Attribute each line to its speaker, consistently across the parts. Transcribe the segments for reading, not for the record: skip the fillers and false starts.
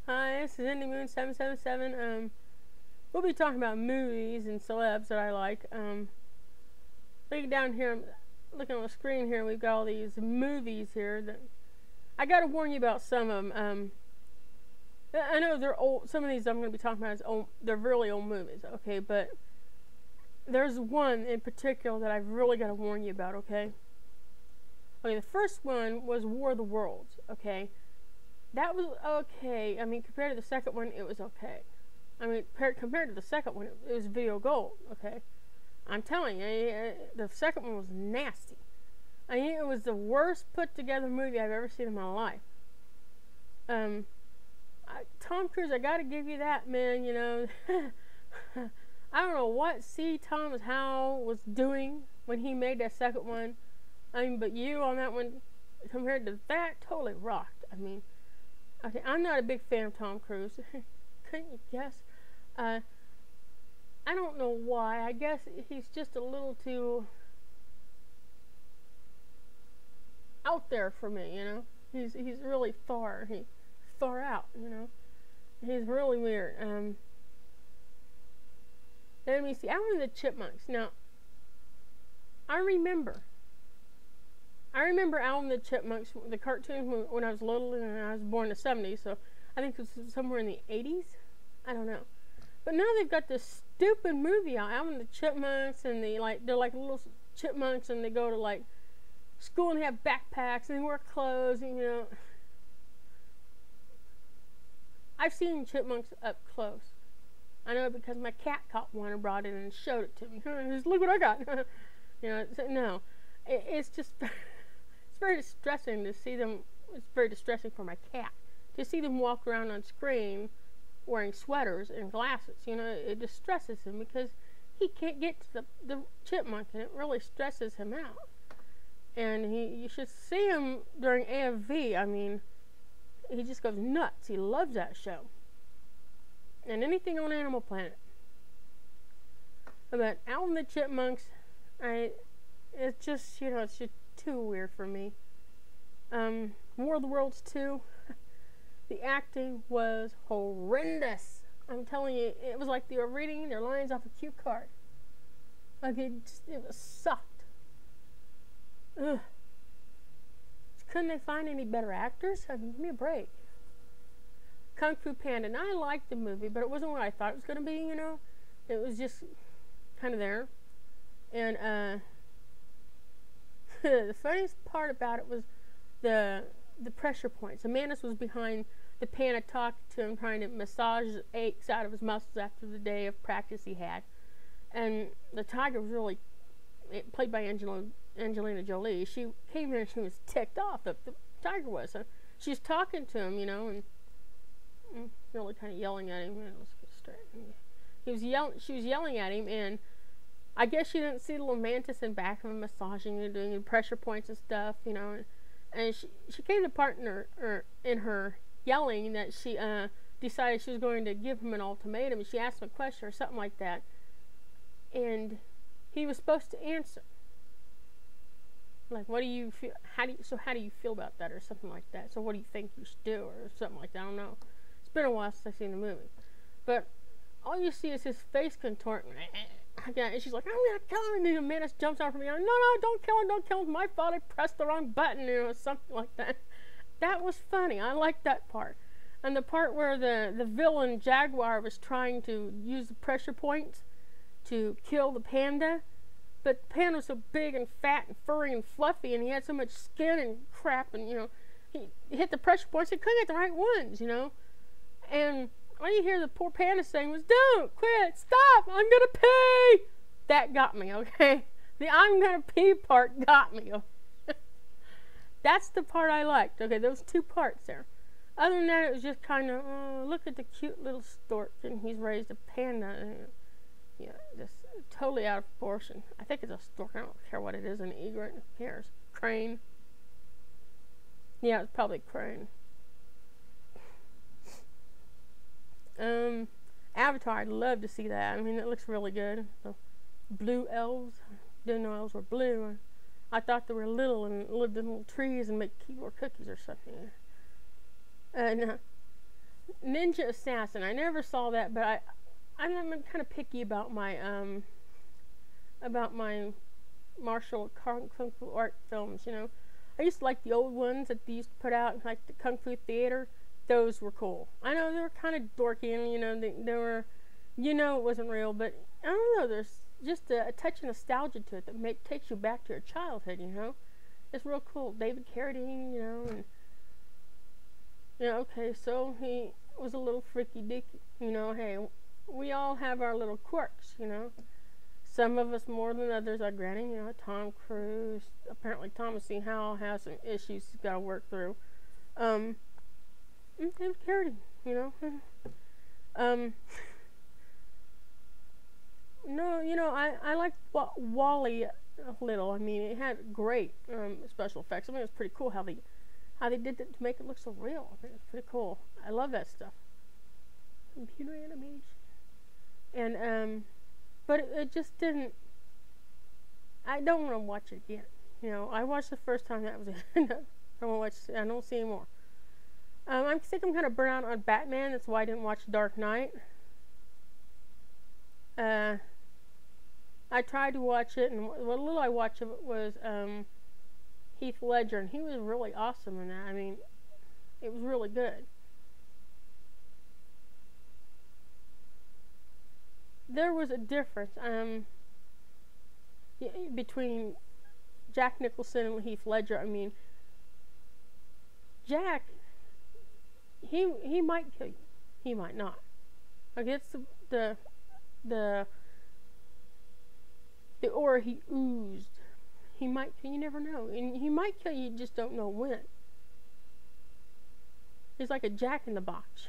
Speaker 1: Hi, this is Indy Moon 777. We'll be talking about movies and celebs that I like. Looking down here, looking on the screen here, we've got all these movies here that I gotta warn you about some of them. I know they're old. Some of these I'm going to be talking about is old. They're really old movies, okay? But there's one in particular that I've really got to warn you about, okay? Okay, the first one was War of the Worlds, okay? That was okay. I mean, compared to the second one, it was okay. I mean, compared to the second one, it was video gold, okay? I'm telling you, the second one was nasty. I mean, it was the worst put together movie I've ever seen in my life. Tom Cruise, I gotta give you that, man, you know. I don't know what C. Thomas Howell was doing when he made that second one. I mean, but you on that one, compared to that, totally rocked. I mean, okay, I'm not a big fan of Tom Cruise. Couldn't you guess? I don't know why. I guess he's just a little too out there for me, you know. He's really far out, you know. He's really weird. Let me see. Alvin and the Chipmunks. Now, I remember Alvin and the Chipmunks, the cartoon, when I was little, and I was born in the 70s, so I think it was somewhere in the 80s. I don't know. But now they've got this stupid movie out, Alvin and the Chipmunks, and they're like little chipmunks, and they go to like school and they have backpacks and they wear clothes, and, you know. I've seen chipmunks up close. I know because my cat caught one and brought it in and showed it to me. Look what I got. You know, so, no. It's just, it's very distressing to see them. It's very distressing for my cat to see them walk around on screen wearing sweaters and glasses. You know, it distresses him because he can't get to the chipmunk, and it really stresses him out. And you should see him during AFV. I mean, he just goes nuts. He loves that show. And anything on Animal Planet. But Alvin the Chipmunks, it's just, you know, it's just too weird for me. War of the Worlds 2, the acting was horrendous. I'm telling you, it was like they were reading their lines off a cue card. Like, it was sucked. Ugh. Couldn't they find any better actors? I mean, give me a break. Kung Fu Panda. Now, I liked the movie, but it wasn't what I thought it was going to be, you know. It was just kind of there. And the funniest part about it was the pressure points. Amanda's was behind the panda talking to him, trying to massage the aches out of his muscles after the day of practice he had. And the tiger was really played by Angelina Jolie. She came here and she was ticked off. The tiger was. She was talking to him, you know, and really kind of yelling at him. Let's get straight. She was yelling at him, and I guess she didn't see the little mantis in back of him massaging and doing pressure points and stuff, you know. And she came to part in her yelling that she decided she was going to give him an ultimatum, and she asked him a question or something like that, and he was supposed to answer. Like, what do you feel? How do you feel about that, or something like that? So, what do you think you should do, or something like that? I don't know. It's been a while since I've seen the movie, but all you see is his face contorting. And she's like, "I'm gonna kill him!" And the menace jumps out from me. No, don't kill him! Don't kill him! My fault. I pressed the wrong button, you know, something like that. That was funny. I liked that part, and the part where the villain jaguar was trying to use the pressure points to kill the panda. But the panda was so big and fat and furry and fluffy, and he had so much skin and crap, and, you know, he hit the pressure points, he couldn't get the right ones, you know. And all you hear the poor panda saying was, "Don't quit, stop, I'm gonna pee." That got me, okay? The "I'm gonna pee" part got me. Okay? That's the part I liked, okay? Those two parts there. Other than that, it was just kind of, oh, look at the cute little stork, and he's raised a panda, and, yeah, just totally out of proportion. I think it's a stork. I don't care what it is. An egret. Who cares? Crane. Yeah, it's probably crane. Avatar. I'd love to see that. I mean, it looks really good. The blue elves. Didn't know elves were blue. I thought they were little and lived in little trees and make keyboard cookies or something. And Ninja Assassin. I never saw that, but I'm kind of picky about my martial kung fu art films. You know, I used to like the old ones that they used to put out, like the Kung Fu Theater. Those were cool. I know they were kind of dorky, and you know they were, you know, it wasn't real, but I don't know. There's just a touch of nostalgia to it that takes you back to your childhood. You know, it's real cool. David Carradine, you know, and okay, so he was a little freaky dicky. You know, hey, we all have our little quirks. You know, some of us more than others. I granted, you know, Tom Cruise. Apparently, Thomas C. Howell has some issues he's got to work through. David Carradine, you know. No, you know, I liked Wall-E a little. I mean, it had great special effects. I mean, it was pretty cool how they did it to make it look so real. I think it's pretty cool. I love that stuff. Computer animation. And but it just didn't. I don't want to watch it again. You know, I watched the first time. That was it. I don't see anymore. I think I'm kind of burnt out on Batman. That's why I didn't watch Dark Knight. I tried to watch it, and what little I watched of it was Heath Ledger, and he was really awesome in that. I mean, it was really good. There was a difference between Jack Nicholson and Heath Ledger. I mean, Jack, he might kill you, he might not. Against the aura he oozed, he might. You never know, and he might kill you. You just don't know when. He's like a Jack in the Box.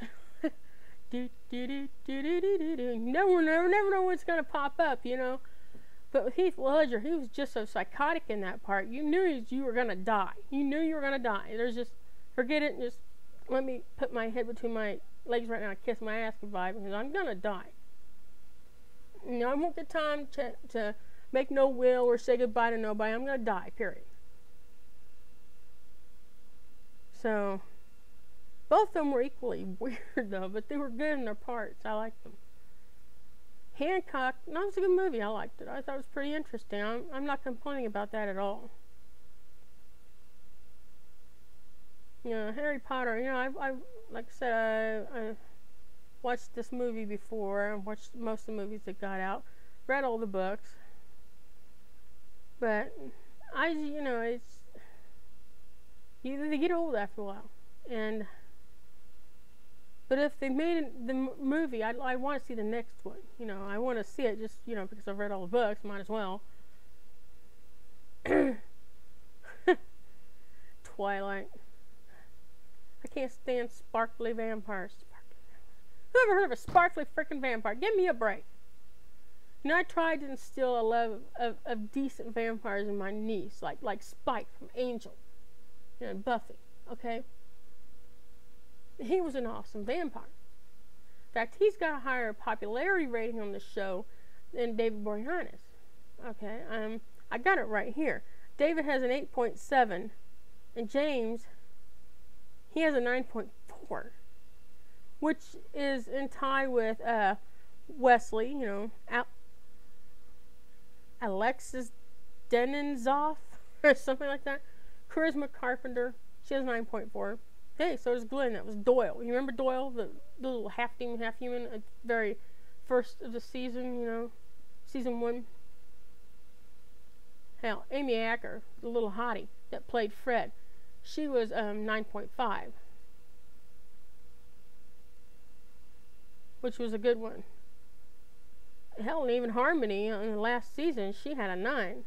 Speaker 1: Do do do do do do do do. You never know what's gonna pop up, you know. But with Heath Ledger, he was just so psychotic in that part. You knew you were gonna die. You knew you were gonna die. There's just forget it. And just let me put my head between my legs right now and kiss my ass goodbye because I'm gonna die. You know, I won't get time to make no will or say goodbye to nobody. I'm gonna die. Period. So. Both of them were equally weird, though, but they were good in their parts. I liked them. Hancock, that was a good movie. I liked it. I thought it was pretty interesting. I'm not complaining about that at all. You know, Harry Potter, you know, I like I said, I watched this movie before. I watched most of the movies that got out. Read all the books. But, you know, they get old after a while. But if they made the movie, I want to see the next one. You know, I want to see it just, you know, because I've read all the books. Might as well. Twilight. I can't stand sparkly vampires. Who ever heard of a sparkly freaking vampire? Give me a break. You know, I tried to instill a love of decent vampires in my niece, like Spike from Angel, you know, and Buffy. Okay. He was an awesome vampire. In fact, he's got a higher popularity rating on the show than David Boreanaz. Okay, I got it right here. David has an 8.7, and James, he has a 9.4, which is in tie with Wesley, you know, Alexis Denenzoff, or something like that. Charisma Carpenter, she has 9.4. Hey, so does Glenn. That was Doyle. You remember Doyle, the little half-demon, half-human at the very first of the season, you know, season 1? Hell, Amy Acker, the little hottie that played Fred, she was 9.5, which was a good one. Hell, and even Harmony in the last season, she had a 9.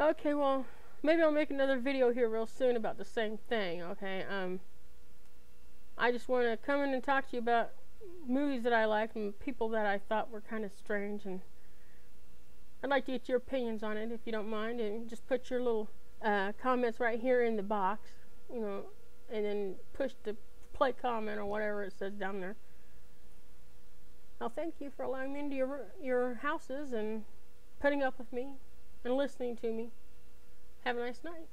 Speaker 1: Okay, well, maybe I'll make another video here real soon about the same thing, okay? I just want to come in and talk to you about movies that I like and people that I thought were kind of strange, and I'd like to get your opinions on it if you don't mind, and just put your little comments right here in the box, you know, and then push the play comment or whatever it says down there. I'll thank you for allowing me into your houses and putting up with me and listening to me. Have a nice night.